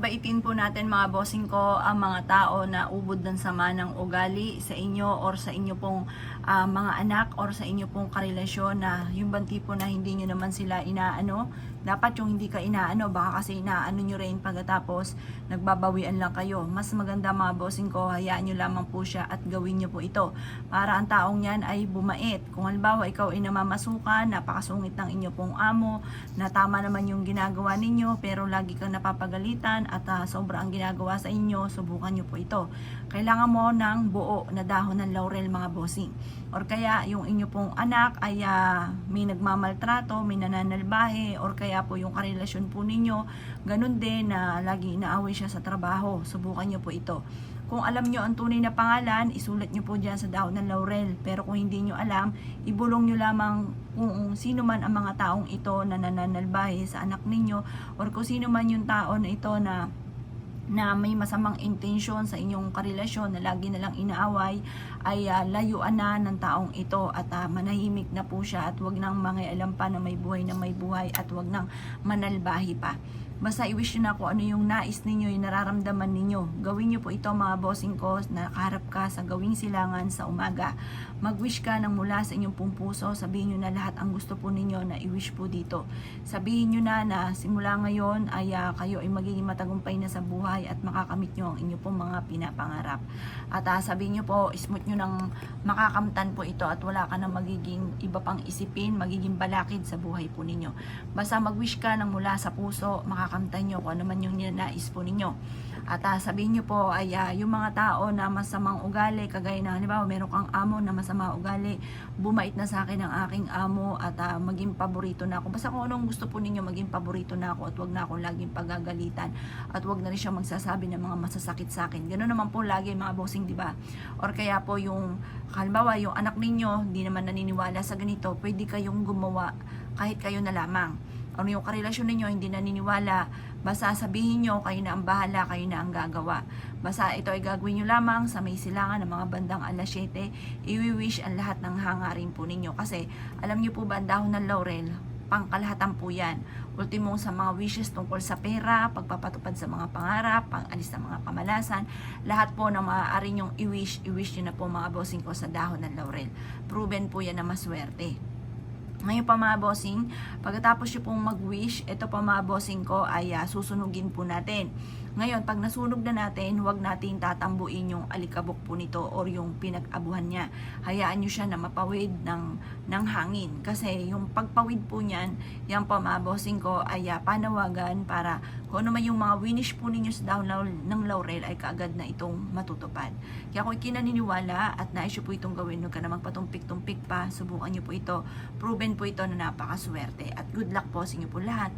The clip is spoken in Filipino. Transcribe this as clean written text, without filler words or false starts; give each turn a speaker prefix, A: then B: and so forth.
A: Baitin po natin mga bossing ko ang mga tao na ubod ng sama ng ugali sa inyo or sa inyo pong mga anak or sa inyo pong karelasyon na yung bang tipo na hindi nyo naman sila inaano. Dapat yung hindi ka inaano, baka kasi inaano nyo rin pagkatapos nagbabawian lang kayo. Mas maganda mga bossing ko, hayaan nyo lamang po siya at gawin nyo po ito para ang taong yan ay bumait. Kung halimbawa ikaw ay namamasukan, napakasungit ng inyo pong amo, na tama naman yung ginagawa ninyo pero lagi kang napapagalitan at sobra ang ginagawa sa inyo, subukan nyo po ito. Kailangan mo ng buo na dahon ng laurel mga bossing. Or kaya yung inyo pong anak ay may nagmamaltrato, may nananalbahe, or kaya po yung karelasyon po ninyo, ganun din na lagi inaaway siya sa trabaho. Subukan nyo po ito. Kung alam nyo ang tunay na pangalan, isulat nyo po dyan sa dahon ng laurel. Pero kung hindi nyo alam, ibulong nyo lamang kung sino man ang mga taong ito na nananalbahe sa anak ninyo, or kung sino man yung tao na ito na may masamang intensyon sa inyong karelasyon na lagi na lang inaaway, ay layuan na ng taong ito at manahimik na po siya at wag nang mangialam pa na may buhay at wag nang manalbahi pa. Basta i-wish nyo na kung ano yung nais ninyo, yung nararamdaman ninyo. Gawin nyo po ito mga bossing ko, na nakaharap ka sa gawing silangan sa umaga. Mag-wish ka ng mula sa inyong pong puso, sabihin nyo na lahat ang gusto po ninyo na i-wish po dito. Sabihin nyo na simula ngayon ay kayo ay magiging matagumpay na sa buhay at makakamit nyo ang inyong pong mga pinapangarap. At sabihin nyo po, smooth nyo nang makakamtan po ito at wala ka na magiging iba pang isipin, magiging balakid sa buhay po ninyo. Basta mag-wish ka ng mula sa puso, makakamtan nyo kung ano man yung ninanais po ninyo. At sabihin nyo po ay yung mga tao na masamang ugali, kagaya na halimbawa meron kang amo na masama ugali, bumait na sa akin ang aking amo at maging paborito na ako. Basta kung anong gusto po ninyo, maging paborito na ako at wag na ako laging pagagalitan at wag na rin siya magsasabi ng mga masasakit sa akin. Ganoon naman po lagi mga bossing, di ba? Or kaya po yung halimbawa yung anak ninyo hindi naman naniniwala sa ganito, pwede kayong gumawa kahit kayo na lamang. Ano yung karelasyon ninyo hindi naniniwala, basta sabihin nyo, kayo na ang bahala, kayo na ang gagawa. Basta ito ay gagawin nyo lamang sa may silangan ng mga bandang alas 7, i-wish ang lahat ng hangarin po ninyo. Kasi alam nyo po ba, ang dahon ng laurel, pangkalahatan po yan. Ultimo sa mga wishes tungkol sa pera, pagpapatupad sa mga pangarap, pang-alis ng mga kamalasan, lahat po na maaari nyong i-wish nyo na po mga bossing ko sa dahon ng laurel. Proven po yan na maswerte. Ngayon pa mga bossing, pagkatapos nyo pong mag-wish, ito pa mga bossing ko ay susunugin po natin. Ngayon, pag nasunog na natin, huwag natin tatambuin yung alikabok po nito or yung pinag-abuhan niya. Hayaan nyo siya na mapawid ng hangin. Kasi yung pagpawid po niyan, yan pa mga bossing ko ay panawagan para kung ano man yung mga winish po ninyo sa dahon ng laurel ay kaagad na itong matutupad. Kaya kung ikinaniniwala at nais nyo po itong gawin, huwag ka na magpatumpik-tumpik pa, subukan nyo po ito. Proven po ito na napakaswerte. At good luck po sa inyo po lahat.